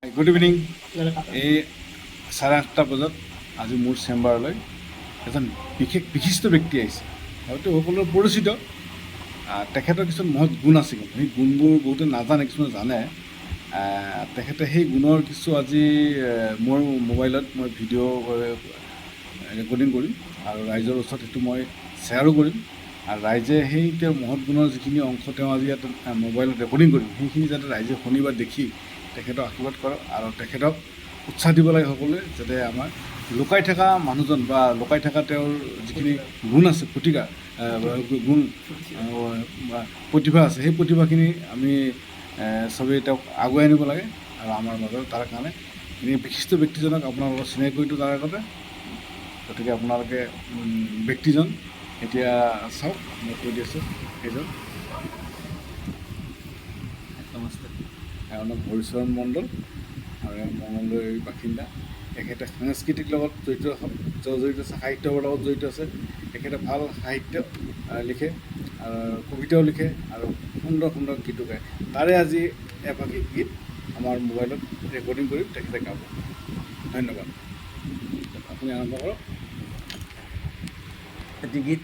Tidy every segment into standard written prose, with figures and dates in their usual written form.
Good evening. এই 8:30 বজাত আজি মোৰ চেম্বাৰলৈ এজন বিশিষ্ট ব্যক্তি আহিছে। হয়তো সকলোৰে পৰিচিত। তেখেতৰ কিছুমান মহৎ গুণ আছে, কিন্তু সেই গুণবোৰ বহুতে নাজানে, কিছুমানে জানে। তেখেতে সেই গুণৰ কিছু আজি মোৰ মোবাইলত মই ভিডিঅ' ৰেকৰ্ডিং কৰিম আৰু ৰাইজৰ ওচৰত সেইটো মই শ্বেয়াৰো কৰিম। আৰু ৰাইজে সেই তেওঁৰ মহৎ গুণৰ যিখিনি অংশ তেওঁ আজি ইয়াত মোবাইলত ৰেকৰ্ডিং কৰিম, সেইখিনি যাতে ৰাইজে শুনি বা দেখি তেখেতক আশীৰ্বাদ কৰক আৰু তেখেতক উৎসাহ দিব লাগে সকলোৱে, যাতে আমাৰ লুকাই থকা মানুহজন বা লুকাই থকা তেওঁৰ যিখিনি গুণ আছে, গুণ বা প্ৰতিভা আছে, সেই প্ৰতিভাখিনি আমি চবেই তেওঁক আগুৱাই আনিব লাগে। আৰু আমাৰ মাজত তাৰ কাৰণে এই বিশিষ্ট ব্যক্তিজনক আপোনালোকক চিনাকি কৰিলোঁ তাৰ আগতে। গতিকে আপোনালোকে ব্যক্তিজন এতিয়া চাওক, মই কৈ দি আছোঁ। সেইজন নমস্কাৰ। এওঁৰ নাম হৰিচৰণ মণ্ডল আৰু এওঁ মঙলদৈৰ বাসিন্দা। তেখেতে সাংস্কৃতিক লগত জড়িত আছে, সাহিত্যৰ লগত জড়িত আছে। তেখেতে ভাল সাহিত্য লিখে, কবিতাও লিখে আৰু সুন্দৰ সুন্দৰ গীতো গায়। তাৰে আজি এফাকি গীত আমাৰ মোবাইলত ৰেকৰ্ডিং কৰি তেখেতে গাব। ধন্যবাদ। আপুনি আৰম্ভ কৰক। এটি গীত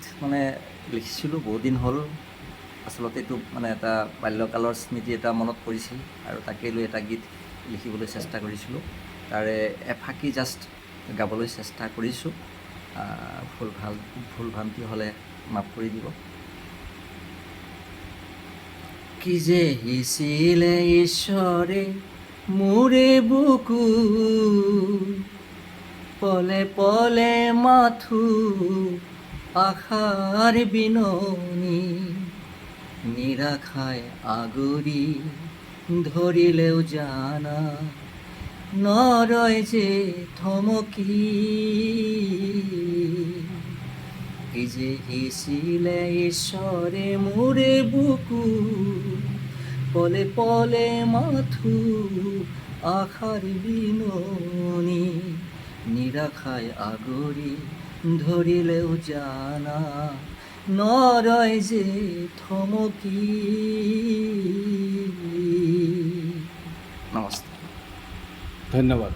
লিখিছিলোঁ বহুত দিন হ'ল। আচলতে এইটো এটা বাল্যকালৰ স্মৃতি এটা মনত পৰিছিল আৰু তাকে লৈ এটা গীত লিখিবলৈ চেষ্টা কৰিছিলোঁ। তাৰে এফাকি জাষ্ট গাবলৈ চেষ্টা কৰিছোঁ। ভুল ভ্ৰান্তি হ'লে মাফ কৰি দিব। কি যে হিছিলে ঈশ্বৰে মোৰে বুকু, পলে পলে মাথো আশাৰ বিননি, নিৰাশায় আগৰি ধৰিলেও জানা নৰয় যে থমকি। কি যে হিছিলে ঈশ্বৰে মোৰে বুকু, পলে পলে মাথো আশাৰ বিননি, নিৰাশায় আগৰি ধৰিলেও জানা নৰয় যে থমকি। নমস্কাৰ। ধন্যবাদ।